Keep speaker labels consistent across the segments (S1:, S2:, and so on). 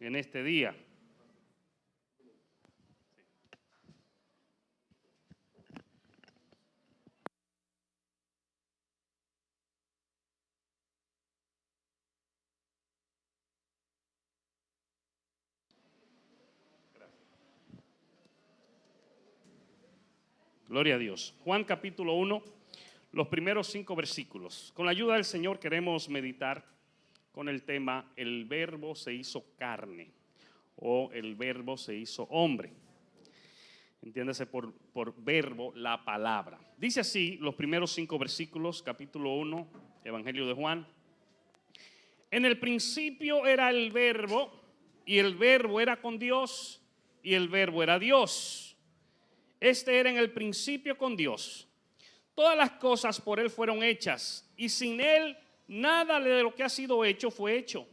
S1: en este día. Gloria a Dios. Juan capítulo 1, los primeros 5 versículos. Con la ayuda del Señor queremos meditar con el tema el verbo se hizo carne o el verbo se hizo hombre. Entiéndase por verbo la palabra. Dice así los primeros 5 versículos, capítulo 1, Evangelio de Juan. En el principio era el verbo y el verbo era con Dios y el verbo era Dios. Este era en el principio con Dios. Todas las cosas por Él fueron hechas y sin Él nada de lo que ha sido hecho fue hecho.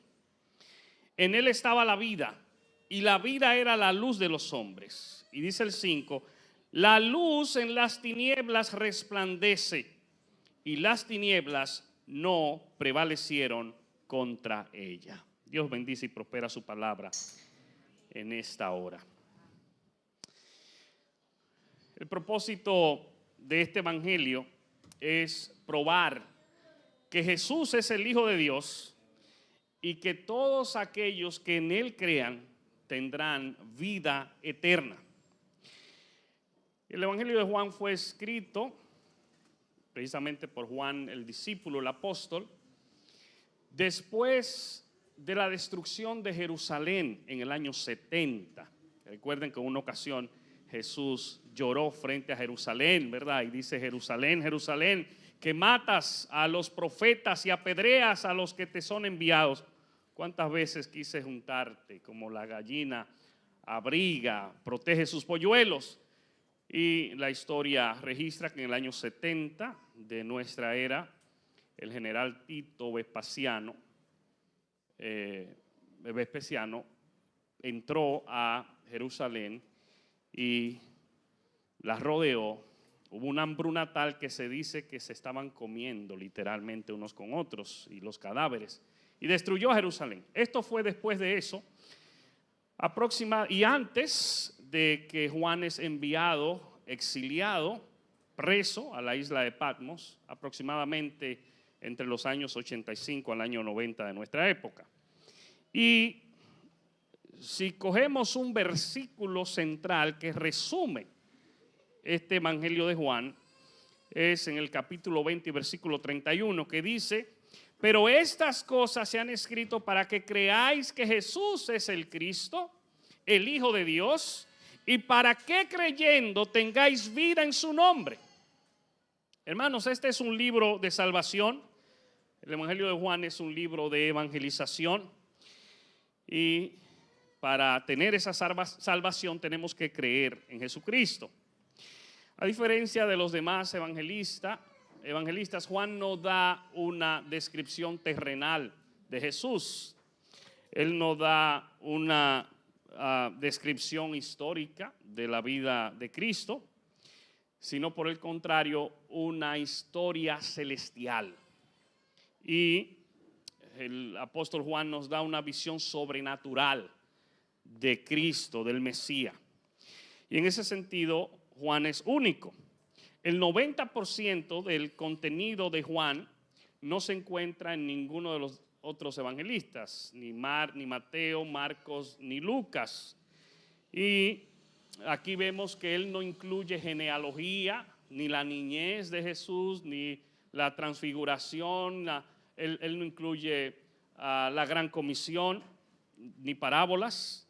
S1: En Él estaba la vida y la vida era la luz de los hombres. Y dice el 5, la luz en las tinieblas resplandece y las tinieblas no prevalecieron contra ella. Dios bendice y prospera su palabra en esta hora. El propósito de este evangelio es probar que Jesús es el Hijo de Dios y que todos aquellos que en Él crean tendrán vida eterna. El evangelio de Juan fue escrito precisamente por Juan, el discípulo, el apóstol, después de la destrucción de Jerusalén en el año 70. Recuerden que en una ocasión Jesús lloró frente a Jerusalén, ¿verdad? Y dice: Jerusalén, Jerusalén, que matas a los profetas y apedreas a los que te son enviados. ¿Cuántas veces quise juntarte como la gallina abriga, protege sus polluelos? Y la historia registra que en el año 70 de nuestra era, el general Tito Vespasiano entró a Jerusalén y la rodeó. Hubo una hambruna tal que se dice que se estaban comiendo literalmente unos con otros y los cadáveres, y destruyó Jerusalén. Esto fue después de eso, y antes de que Juan es enviado, exiliado, preso a la isla de Patmos, aproximadamente entre los años 85 al año 90 de nuestra época. Y si cogemos un versículo central que resume este evangelio de Juan, es en el capítulo 20, versículo 31, que dice: pero estas cosas se han escrito para que creáis que Jesús es el Cristo, el Hijo de Dios, y para que creyendo tengáis vida en su nombre. Hermanos, este es un libro de salvación. El evangelio de Juan es un libro de evangelización, y para tener esa salvación tenemos que creer en Jesucristo. A diferencia de los demás evangelistas, Juan no da una descripción terrenal de Jesús. Él no da una descripción histórica de la vida de Cristo, sino por el contrario, una historia celestial. Y el apóstol Juan nos da una visión sobrenatural de Cristo, del Mesías. Y en ese sentido, Juan es único. El 90% del contenido de Juan no se encuentra en ninguno de los otros evangelistas, ni Mateo, Marcos, ni Lucas. Y aquí vemos que él no incluye genealogía, ni la niñez de Jesús, ni la transfiguración, él no incluye la gran comisión, ni parábolas.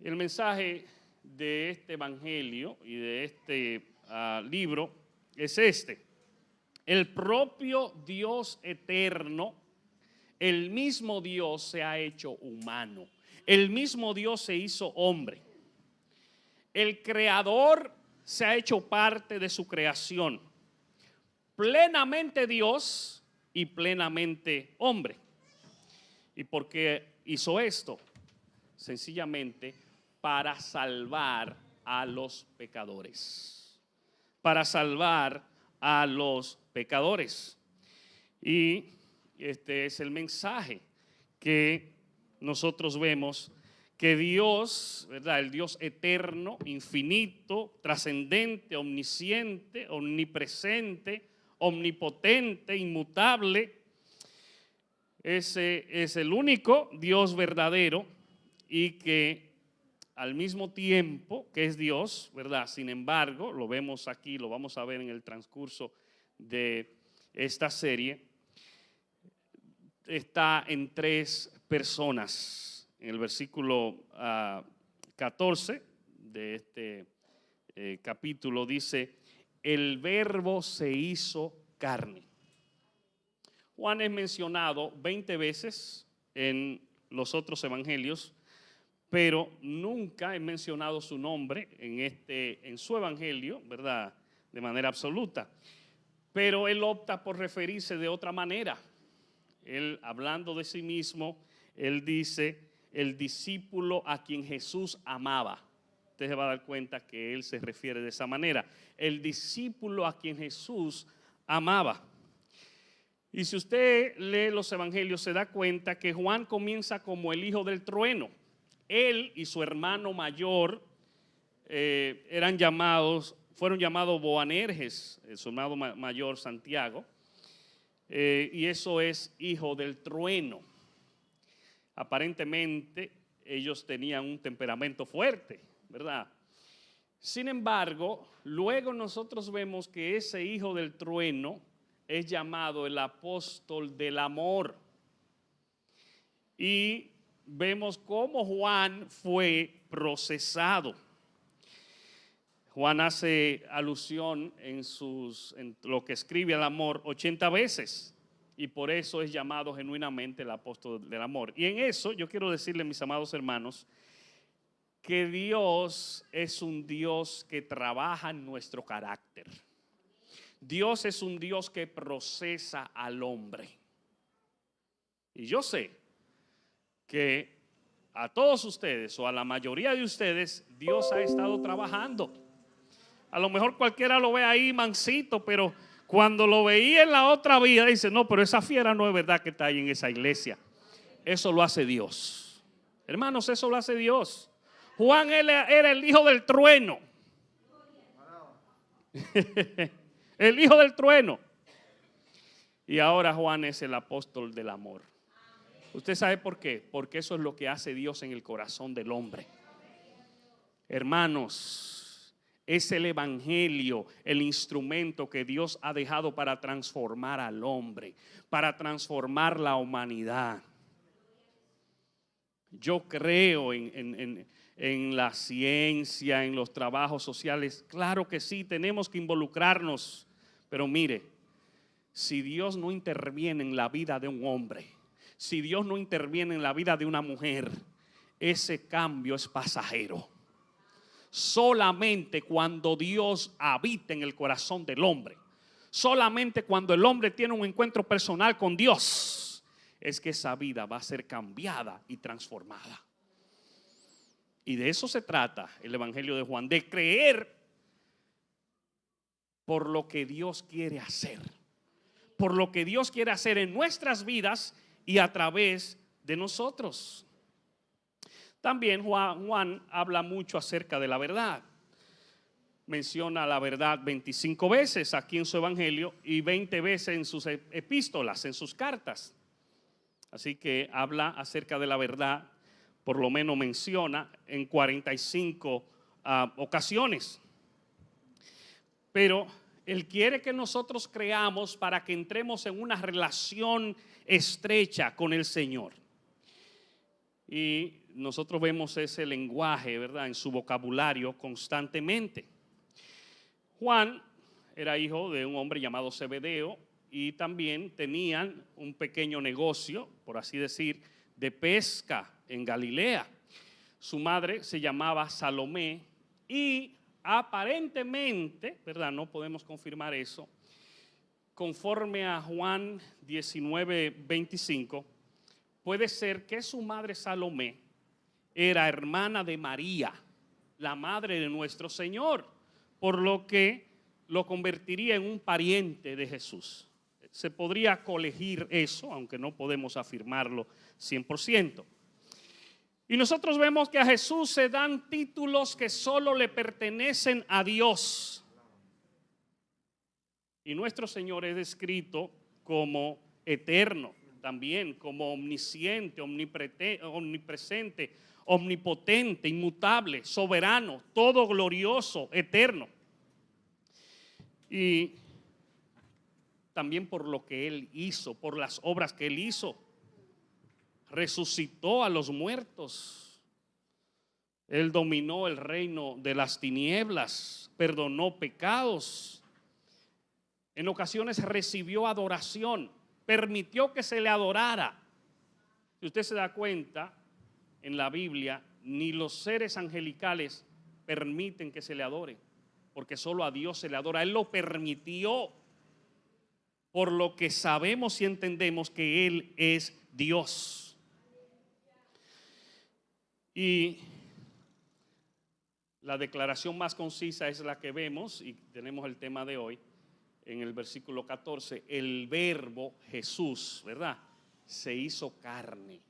S1: El mensaje de este evangelio y de este libro es este: el propio Dios eterno, el mismo Dios se ha hecho humano, el mismo Dios se hizo hombre. El creador se ha hecho parte de su creación, plenamente Dios y plenamente hombre. ¿Y por qué hizo esto? Sencillamente para salvar a los pecadores. Para salvar a los pecadores. Y este es el mensaje que nosotros vemos que Dios, ¿verdad? El Dios eterno, infinito, trascendente, omnisciente, omnipresente, omnipotente, inmutable, ese es el único Dios verdadero y que al mismo tiempo que es Dios, ¿verdad? Sin embargo, lo vemos aquí, lo vamos a ver en el transcurso de esta serie, está en tres personas. En el versículo 14 de este capítulo dice, el Verbo se hizo carne. Juan es mencionado 20 veces en los otros evangelios, pero nunca he mencionado su nombre en su evangelio, ¿verdad? De manera absoluta. Pero él opta por referirse de otra manera. Él, hablando de sí mismo, él dice, el discípulo a quien Jesús amaba. Usted se va a dar cuenta que él se refiere de esa manera. El discípulo a quien Jesús amaba. Y si usted lee los evangelios, se da cuenta que Juan comienza como el hijo del trueno. Él y su hermano mayor fueron llamados Boanerges, su hermano mayor Santiago, y eso es hijo del trueno. Aparentemente ellos tenían un temperamento fuerte, ¿verdad? Sin embargo, luego nosotros vemos que ese hijo del trueno es llamado el apóstol del amor. Y vemos cómo Juan fue procesado. Juan hace alusión en lo que escribe al amor 80 veces y por eso es llamado genuinamente el apóstol del amor. Y en eso yo quiero decirle, mis amados hermanos, que Dios es un Dios que trabaja en nuestro carácter. Dios es un Dios que procesa al hombre. Y yo sé que a todos ustedes o a la mayoría de ustedes Dios ha estado trabajando. A lo mejor cualquiera lo ve ahí mansito, pero cuando lo veía en la otra vida dice, no, pero esa fiera no es verdad que está ahí en esa iglesia. Eso lo hace Dios. Hermanos, eso lo hace Dios. Juan era el hijo del trueno. El hijo del trueno. Y ahora Juan es el apóstol del amor. ¿Usted sabe por qué? Porque eso es lo que hace Dios en el corazón del hombre. Hermanos, es el evangelio, el instrumento que Dios ha dejado para transformar al hombre, para transformar la humanidad. Yo creo en la ciencia, en los trabajos sociales. Claro que sí, tenemos que involucrarnos. Pero mire, si Dios no interviene en la vida de un hombre, si Dios no interviene en la vida de una mujer, ese cambio es pasajero. Solamente cuando Dios habita en el corazón del hombre, solamente cuando el hombre tiene un encuentro personal con Dios, es que esa vida va a ser cambiada y transformada. Y de eso se trata el evangelio de Juan, de creer por lo que Dios quiere hacer, por lo que Dios quiere hacer en nuestras vidas y a través de nosotros. También Juan habla mucho acerca de la verdad. Menciona la verdad 25 veces aquí en su evangelio y 20 veces en sus epístolas, en sus cartas. Así que habla acerca de la verdad, por lo menos menciona en 45 ocasiones. Pero Él quiere que nosotros creamos para que entremos en una relación estrecha con el Señor. Y nosotros vemos ese lenguaje, ¿verdad?, en su vocabulario constantemente. Juan era hijo de un hombre llamado Zebedeo y también tenían un pequeño negocio, por así decir, de pesca en Galilea. Su madre se llamaba Salomé y aparentemente, ¿verdad?, no podemos confirmar eso, conforme a Juan 19:25, puede ser que su madre Salomé era hermana de María, la madre de nuestro Señor, por lo que lo convertiría en un pariente de Jesús. Se podría colegir eso, aunque no podemos afirmarlo 100%. Y nosotros vemos que a Jesús se dan títulos que solo le pertenecen a Dios. Y nuestro Señor es descrito como eterno, también como omnisciente, omnipresente, omnipotente, inmutable, soberano, todo glorioso, eterno. Y también por lo que Él hizo, por las obras que Él hizo. Resucitó a los muertos. Él dominó el reino de las tinieblas, perdonó pecados. En ocasiones recibió adoración, permitió que se le adorara. Si usted se da cuenta, en la Biblia, ni los seres angelicales permiten que se le adore, porque solo a Dios se le adora. Él lo permitió, por lo que sabemos y entendemos que Él es Dios. Y la declaración más concisa es la que vemos, y tenemos el tema de hoy, en el versículo 14, el verbo Jesús, ¿verdad? Se hizo carne,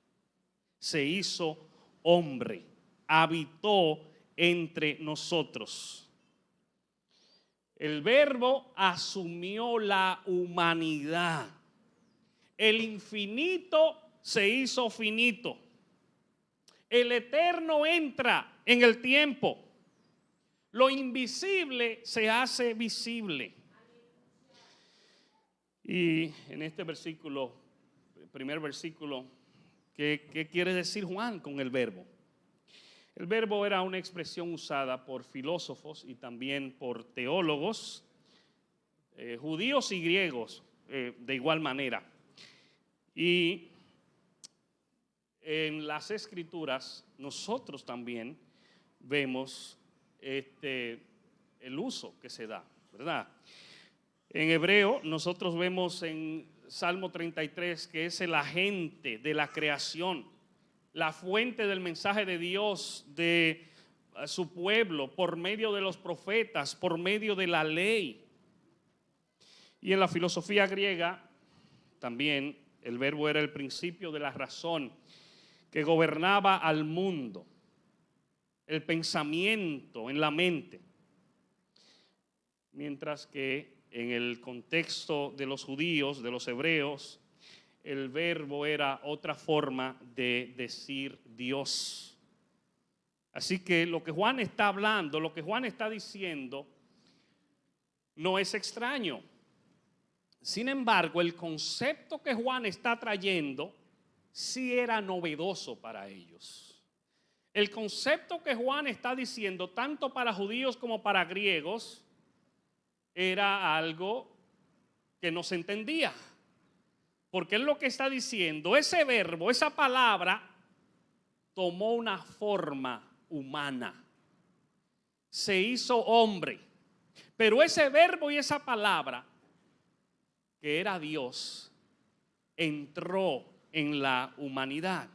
S1: se hizo hombre, habitó entre nosotros. El verbo asumió la humanidad. El infinito se hizo finito. El eterno entra en el tiempo. Lo invisible se hace visible. Y en este versículo, el primer versículo, ¿qué quiere decir Juan con el verbo? El verbo era una expresión usada por filósofos y también por teólogos, judíos y griegos, de igual manera. Y en las Escrituras nosotros también vemos el uso que se da, ¿verdad? En hebreo nosotros vemos en Salmo 33 que es el agente de la creación, la fuente del mensaje de Dios de su pueblo por medio de los profetas, por medio de la ley. Y en la filosofía griega también el verbo era el principio de la razón que gobernaba al mundo, el pensamiento en la mente. Mientras que en el contexto de los judíos, de los hebreos, el verbo era otra forma de decir Dios. Así que lo que Juan está hablando, lo que Juan está diciendo, no es extraño. Sin embargo, el concepto que Juan está trayendo sí era novedoso para ellos. El concepto que Juan está diciendo, tanto para judíos como para griegos, era algo que no se entendía. Porque él lo que está diciendo, ese verbo, esa palabra, tomó una forma humana. Se hizo hombre. Pero ese verbo y esa palabra, que era Dios, entró en la humanidad.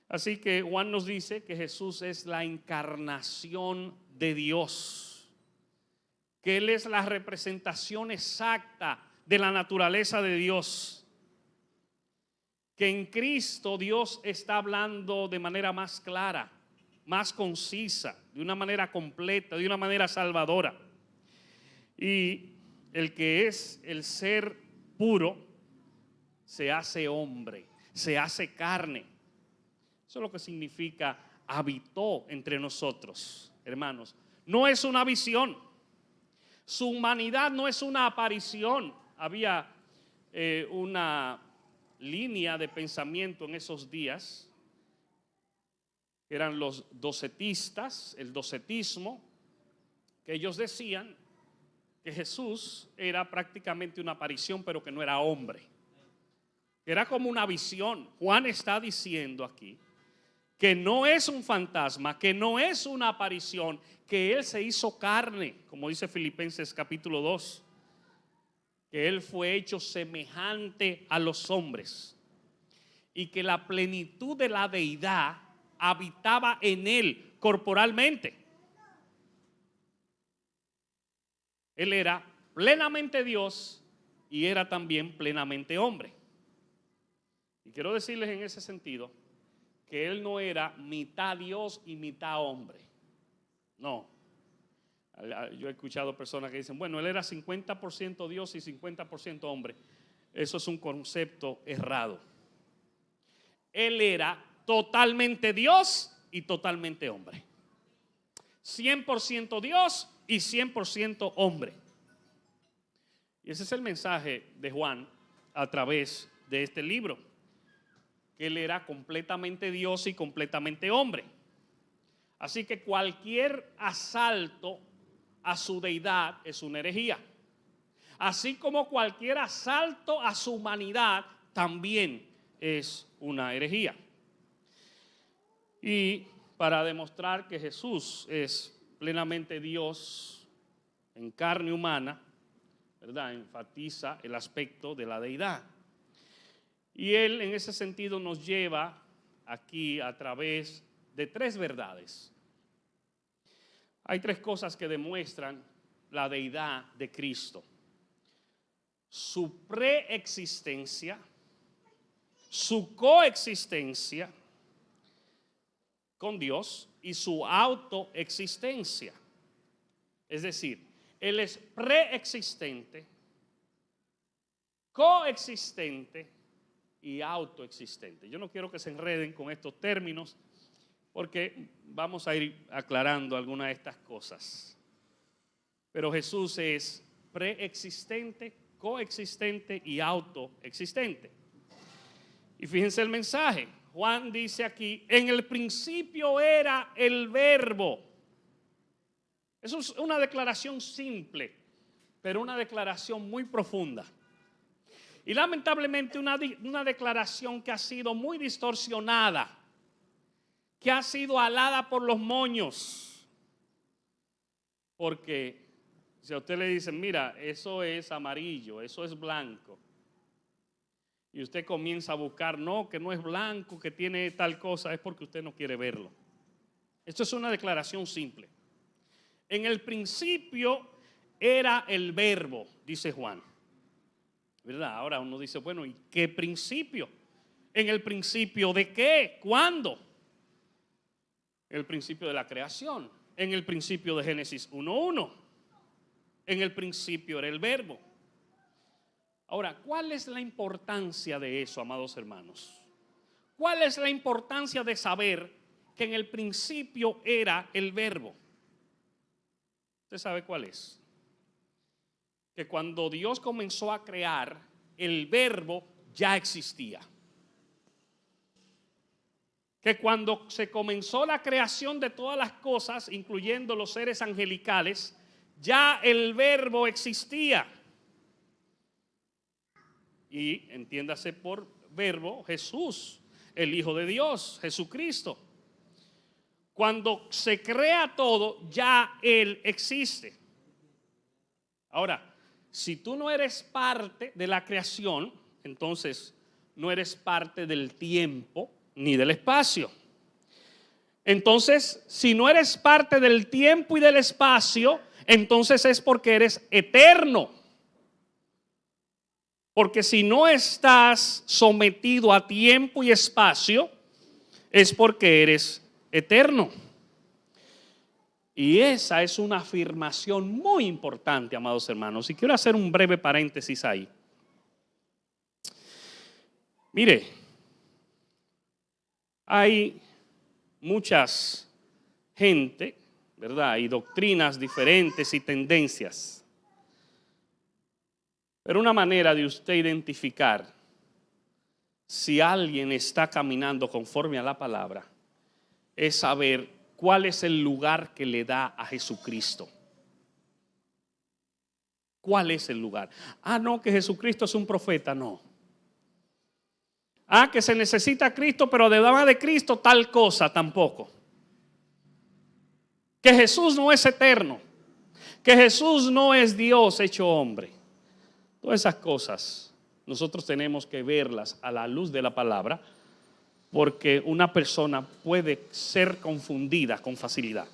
S1: Así que Juan nos dice que Jesús es la encarnación de Dios, que Él es la representación exacta de la naturaleza de Dios, que en Cristo Dios está hablando de manera más clara, más concisa, de una manera completa, de una manera salvadora. Y el que es el ser puro se hace hombre, se hace carne. Eso es lo que significa habitó entre nosotros, hermanos. No es una visión. Su humanidad no es una aparición. Había una línea de pensamiento en esos días, que eran los docetistas, el docetismo, que ellos decían que Jesús era prácticamente una aparición, pero que no era hombre. Era como una visión. Juan está diciendo aquí que no es un fantasma, que no es una aparición, que Él se hizo carne, como dice Filipenses capítulo 2, que Él fue hecho semejante a los hombres y que la plenitud de la deidad habitaba en Él corporalmente. Él era plenamente Dios y era también plenamente hombre. Y quiero decirles en ese sentido que él no era mitad Dios y mitad hombre. No. Yo he escuchado personas que dicen, bueno, él era 50% Dios y 50% hombre. Eso es un concepto errado. Él era totalmente Dios y totalmente hombre. 100% Dios y 100% hombre. Y ese es el mensaje de Juan a través de este libro. Que él era completamente Dios y completamente hombre. Así que cualquier asalto a su deidad es una herejía. Así como cualquier asalto a su humanidad también es una herejía. Y para demostrar que Jesús es plenamente Dios en carne humana, ¿verdad? Enfatiza el aspecto de la deidad. Y él en ese sentido nos lleva aquí a través de tres verdades. Hay tres cosas que demuestran la deidad de Cristo: su preexistencia, su coexistencia con Dios y su autoexistencia. Es decir, Él es preexistente, coexistente y autoexistente. Yo no quiero que se enreden con estos términos porque vamos a ir aclarando algunas de estas cosas. Pero Jesús es preexistente, coexistente y autoexistente. Y fíjense el mensaje. Juan dice aquí, en el principio era el Verbo. Eso es una declaración simple, pero una declaración muy profunda. Y lamentablemente una declaración que ha sido muy distorsionada, que ha sido alada por los moños. Porque si a usted le dicen, mira, eso es amarillo, eso es blanco, y usted comienza a buscar, no, que no es blanco, que tiene tal cosa, es porque usted no quiere verlo. Esto es una declaración simple. En el principio era el Verbo, dice Juan. ¿Verdad? Ahora uno dice, bueno, ¿y qué principio? ¿En el principio de qué? ¿Cuándo? En el principio de la creación. En el principio de Génesis 1:1. En el principio era el Verbo. Ahora, ¿cuál es la importancia de eso, amados hermanos? ¿Cuál es la importancia de saber que en el principio era el Verbo? ¿Usted sabe cuál es? Que cuando Dios comenzó a crear, el Verbo ya existía. Que cuando se comenzó la creación de todas las cosas, incluyendo los seres angelicales, ya el Verbo existía. Y entiéndase por Verbo Jesús, el Hijo de Dios, Jesucristo. Cuando se crea todo, ya Él existe. Ahora, si tú no eres parte de la creación, entonces no eres parte del tiempo ni del espacio. Entonces, si no eres parte del tiempo y del espacio, entonces es porque eres eterno. Porque si no estás sometido a tiempo y espacio, es porque eres eterno. Y esa es una afirmación muy importante, amados hermanos. Y quiero hacer un breve paréntesis ahí. Mire, hay muchas gente, ¿verdad? Y doctrinas diferentes y tendencias. Pero una manera de usted identificar si alguien está caminando conforme a la palabra es saber cuál es el lugar que le da a Jesucristo. ¿Cuál es el lugar? Ah, no, que Jesucristo es un profeta, no. Ah, que se necesita Cristo, pero además de Cristo tal cosa, tampoco. Que Jesús no es eterno, que Jesús no es Dios hecho hombre. Todas esas cosas nosotros tenemos que verlas a la luz de la palabra, porque una persona puede ser confundida con facilidad.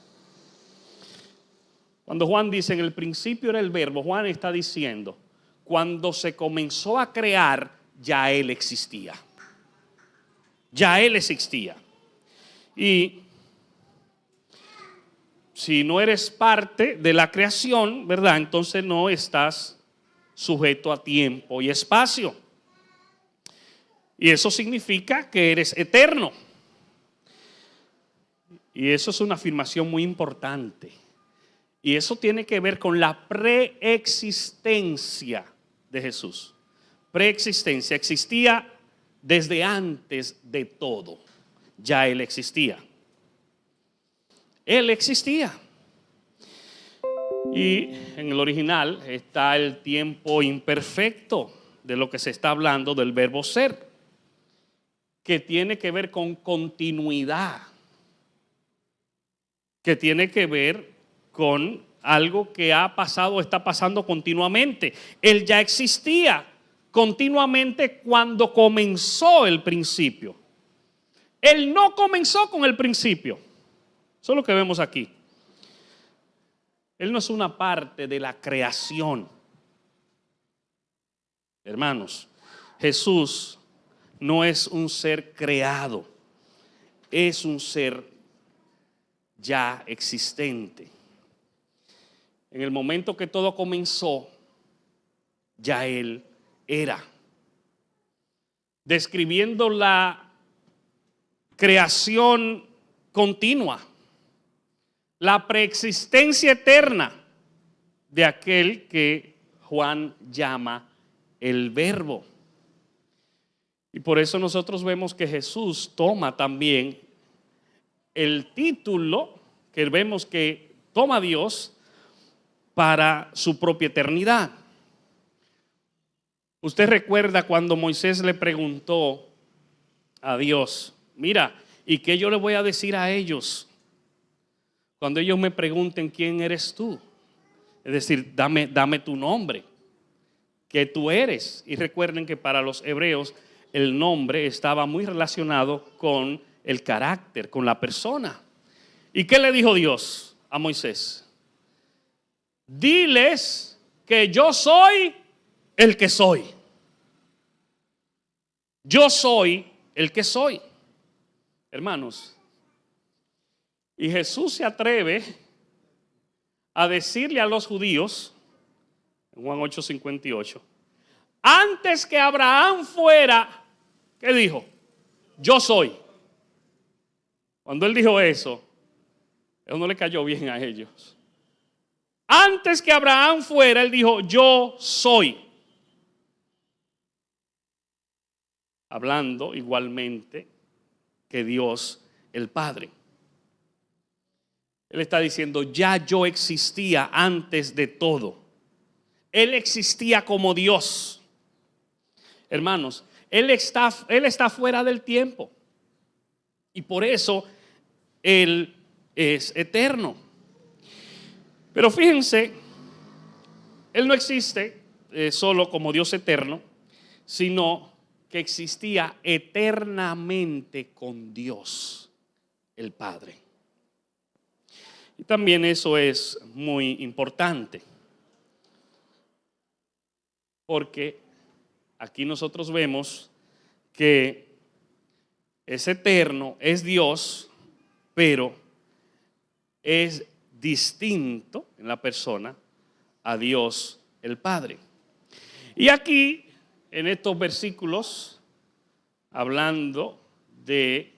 S1: Cuando Juan dice en el principio era el Verbo, Juan está diciendo cuando se comenzó a crear ya Él existía. Ya Él existía. Y si no eres parte de la creación, ¿verdad? Entonces no estás sujeto a tiempo y espacio. Y eso significa que eres eterno. Y eso es una afirmación muy importante. Y eso tiene que ver con la preexistencia de Jesús. Preexistencia, existía desde antes de todo. Ya Él existía. Él existía. Y en el original está el tiempo imperfecto de lo que se está hablando del verbo ser, que tiene que ver con continuidad, que tiene que ver con algo que ha pasado o está pasando continuamente. Él ya existía continuamente cuando comenzó el principio. Él no comenzó con el principio. Eso es lo que vemos aquí. Él no es una parte de la creación. Hermanos, Jesús no es un ser creado, es un ser ya existente. En el momento que todo comenzó, ya Él era. Describiendo la creación continua, la preexistencia eterna de aquel que Juan llama el Verbo. Y por eso nosotros vemos que Jesús toma también el título que vemos que toma Dios para su propia eternidad. Usted recuerda cuando Moisés le preguntó a Dios, mira, ¿y qué yo le voy a decir a ellos cuando ellos me pregunten quién eres tú? Es decir, dame tu nombre, que tú eres. Y recuerden que para los hebreos el nombre estaba muy relacionado con el carácter, con la persona. ¿Y qué le dijo Dios a Moisés? Diles que yo soy el que soy. Yo soy el que soy. Hermanos, y Jesús se atreve a decirle a los judíos, en Juan 8:58, antes que Abraham fuera, ¿qué dijo? Yo soy. Cuando él dijo eso no le cayó bien a ellos. Antes que Abraham fuera, él dijo, yo soy. Hablando igualmente que Dios el Padre. Él está diciendo, ya yo existía antes de todo. Él existía como Dios. Hermanos, Él está fuera del tiempo. Y por eso Él es eterno. Pero fíjense, Él no existe solo como Dios eterno, sino que existía eternamente con Dios, el Padre. Y también eso es muy importante, porque aquí nosotros vemos que es eterno, es Dios, pero es distinto en la persona a Dios el Padre. Y aquí, en estos versículos, hablando de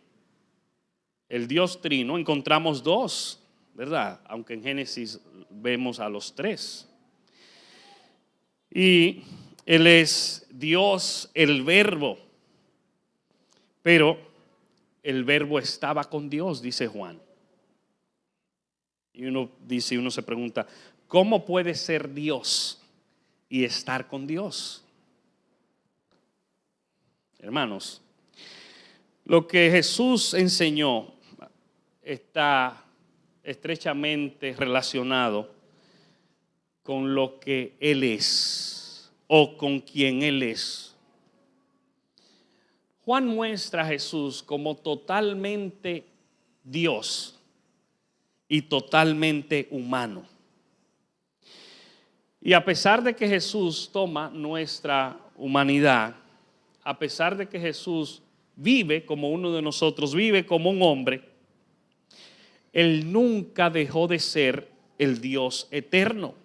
S1: el Dios Trino, encontramos dos, ¿verdad? Aunque en Génesis vemos a los tres. Y Él es Dios, el Verbo. Pero el Verbo estaba con Dios, dice Juan. Y uno se pregunta, ¿cómo puede ser Dios y estar con Dios? Hermanos, lo que Jesús enseñó está estrechamente relacionado con lo que Él es o con quien Él es. Juan muestra a Jesús como totalmente Dios y totalmente humano. Y a pesar de que Jesús toma nuestra humanidad, a pesar de que Jesús vive como uno de nosotros, vive como un hombre, Él nunca dejó de ser el Dios eterno,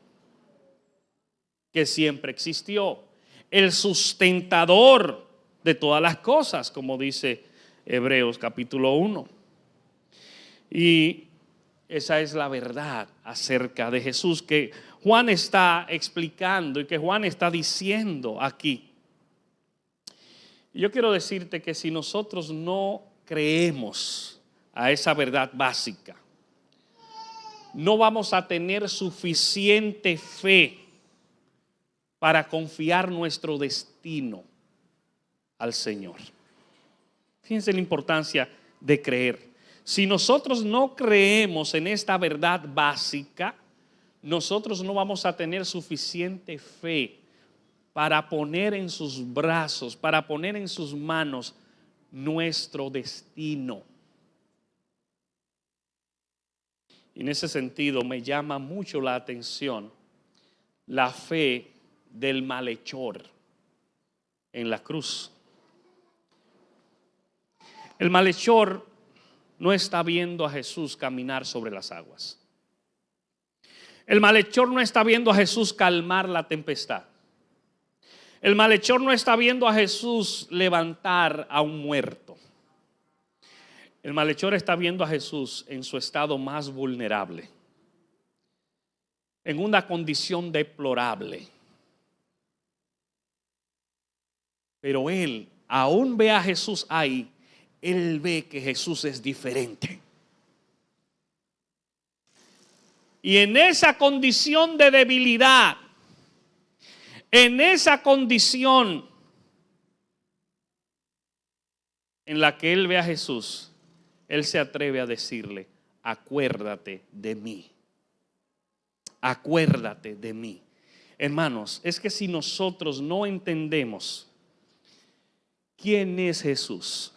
S1: que siempre existió, el sustentador de todas las cosas, como dice Hebreos capítulo 1. Y esa es la verdad acerca de Jesús que Juan está explicando y que Juan está diciendo aquí. Yo quiero decirte que si nosotros no creemos a esa verdad básica, no vamos a tener suficiente fe para confiar nuestro destino al Señor. Fíjense la importancia de creer. Si nosotros no creemos en esta verdad básica, nosotros no vamos a tener suficiente fe para poner en sus brazos, para poner en sus manos nuestro destino. Y en ese sentido me llama mucho la atención la fe del malhechor en la cruz. El malhechor no está viendo a Jesús caminar sobre las aguas. El malhechor no está viendo a Jesús calmar la tempestad. El malhechor no está viendo a Jesús levantar a un muerto. El malhechor está viendo a Jesús en su estado más vulnerable, en una condición deplorable. Pero él aún ve a Jesús ahí. Él ve que Jesús es diferente. Y en esa condición de debilidad, en esa condición en la que él ve a Jesús, él se atreve a decirle: acuérdate de mí. Acuérdate de mí. Hermanos, es que si nosotros no entendemos quién es Jesús,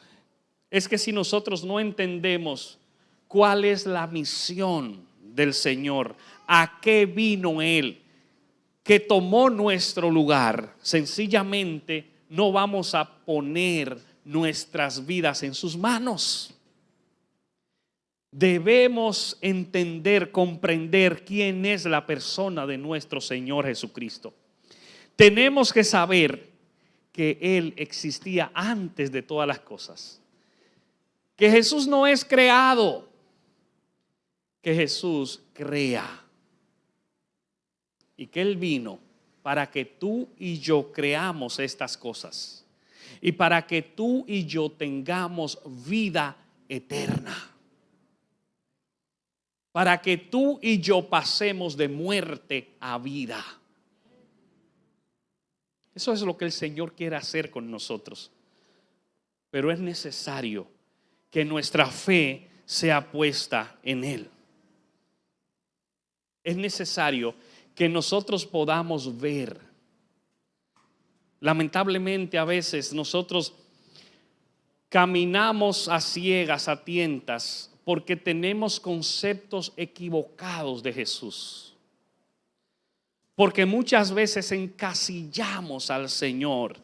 S1: es que si nosotros no entendemos cuál es la misión del Señor, a qué vino Él, que tomó nuestro lugar, sencillamente no vamos a poner nuestras vidas en sus manos. Debemos entender, comprender quién es la persona de nuestro Señor Jesucristo. Tenemos que saber que Él existía antes de todas las cosas. Que Jesús no es creado, que Jesús crea. Y que Él vino para que tú y yo creamos estas cosas. Y para que tú y yo tengamos vida eterna. Para que tú y yo pasemos de muerte a vida. Eso es lo que el Señor quiere hacer con nosotros. Pero es necesario que nuestra fe sea puesta en Él. Es necesario que nosotros podamos ver. Lamentablemente a veces nosotros caminamos a ciegas, a tientas, porque tenemos conceptos equivocados de Jesús. Porque muchas veces encasillamos al Señor.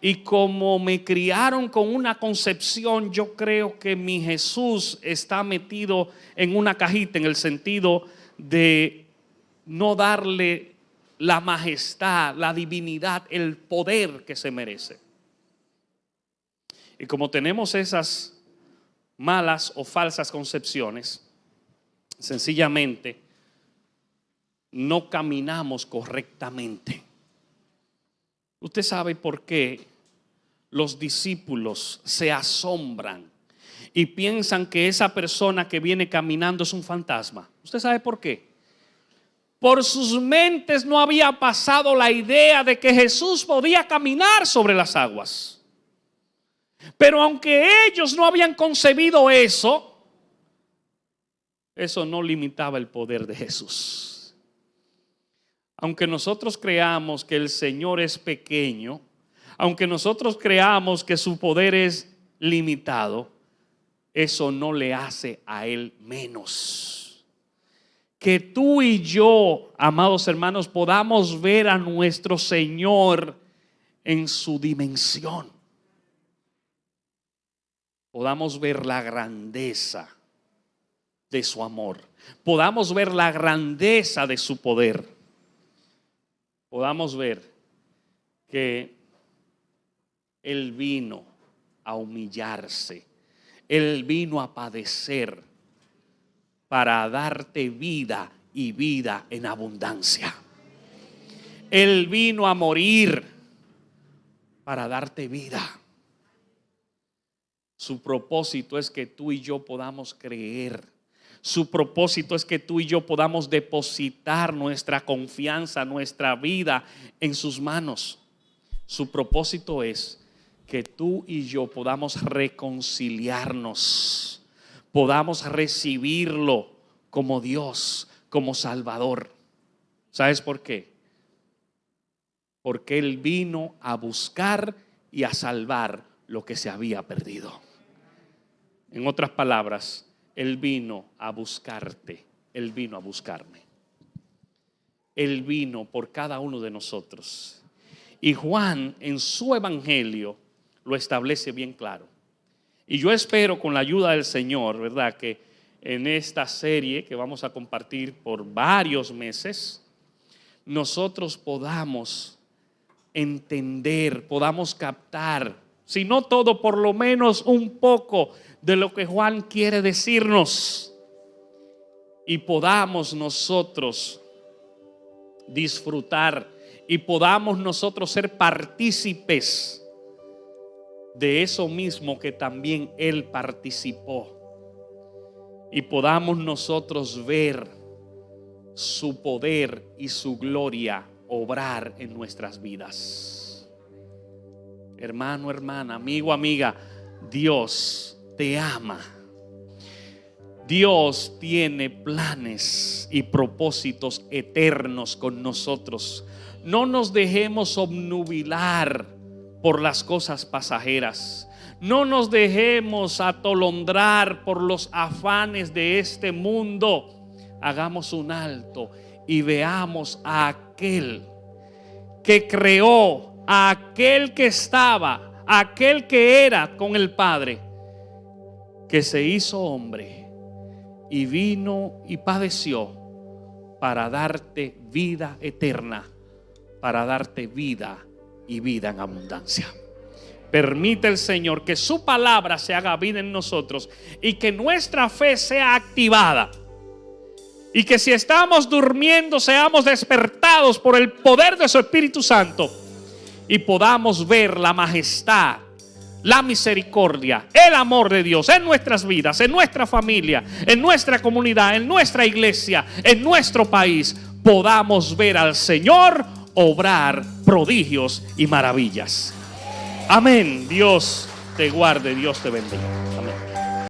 S1: Y como me criaron con una concepción, yo creo que mi Jesús está metido en una cajita, en el sentido de no darle la majestad, la divinidad, el poder que se merece. Y como tenemos esas malas o falsas concepciones, sencillamente no caminamos correctamente. Usted sabe por qué los discípulos se asombran y piensan que esa persona que viene caminando es un fantasma. ¿Usted sabe por qué? Por sus mentes no había pasado la idea de que Jesús podía caminar sobre las aguas. Pero aunque ellos no habían concebido eso no limitaba el poder de Jesús. Aunque nosotros creamos que el Señor es pequeño, aunque nosotros creamos que su poder es limitado, eso no le hace a Él menos. Que tú y yo, amados hermanos, podamos ver a nuestro Señor en su dimensión. Podamos ver la grandeza de su amor, podamos ver la grandeza de su poder, podamos ver que Él vino a humillarse, Él vino a padecer para darte vida y vida en abundancia. Él vino a morir para darte vida. Su propósito es que tú y yo podamos creer. Su propósito es que tú y yo podamos depositar nuestra confianza, nuestra vida en sus manos. Su propósito es que tú y yo podamos reconciliarnos, podamos recibirlo como Dios, como Salvador. ¿Sabes por qué? Porque Él vino a buscar y a salvar lo que se había perdido. En otras palabras, Él vino a buscarte, Él vino a buscarme. Él vino por cada uno de nosotros. Y Juan en su evangelio lo establece bien claro. Y yo espero con la ayuda del Señor, ¿verdad?, que en esta serie que vamos a compartir por varios meses, nosotros podamos entender, podamos captar, si no todo, por lo menos un poco de lo que Juan quiere decirnos, y podamos nosotros disfrutar y podamos nosotros ser partícipes de eso mismo que también Él participó, y podamos nosotros ver su poder y su gloria obrar en nuestras vidas. Hermano, hermana, amigo, amiga, Dios te ama. Dios tiene planes y propósitos eternos con nosotros. No nos dejemos obnubilar por las cosas pasajeras. No nos dejemos atolondrar por los afanes de este mundo. Hagamos un alto y veamos a aquel que creó, a aquel que estaba, a aquel que era con el Padre, que se hizo hombre y vino y padeció para darte vida eterna, para darte vida y vida en abundancia. Permite el Señor que su palabra se haga vida en nosotros y que nuestra fe sea activada. Y que si estamos durmiendo seamos despertados por el poder de su Espíritu Santo y podamos ver la majestad, la misericordia, el amor de Dios en nuestras vidas, en nuestra familia, en nuestra comunidad, en nuestra iglesia, en nuestro país. Podamos ver al Señor obrar prodigios y maravillas. Amén. Dios te guarde, Dios te bendiga. Amén.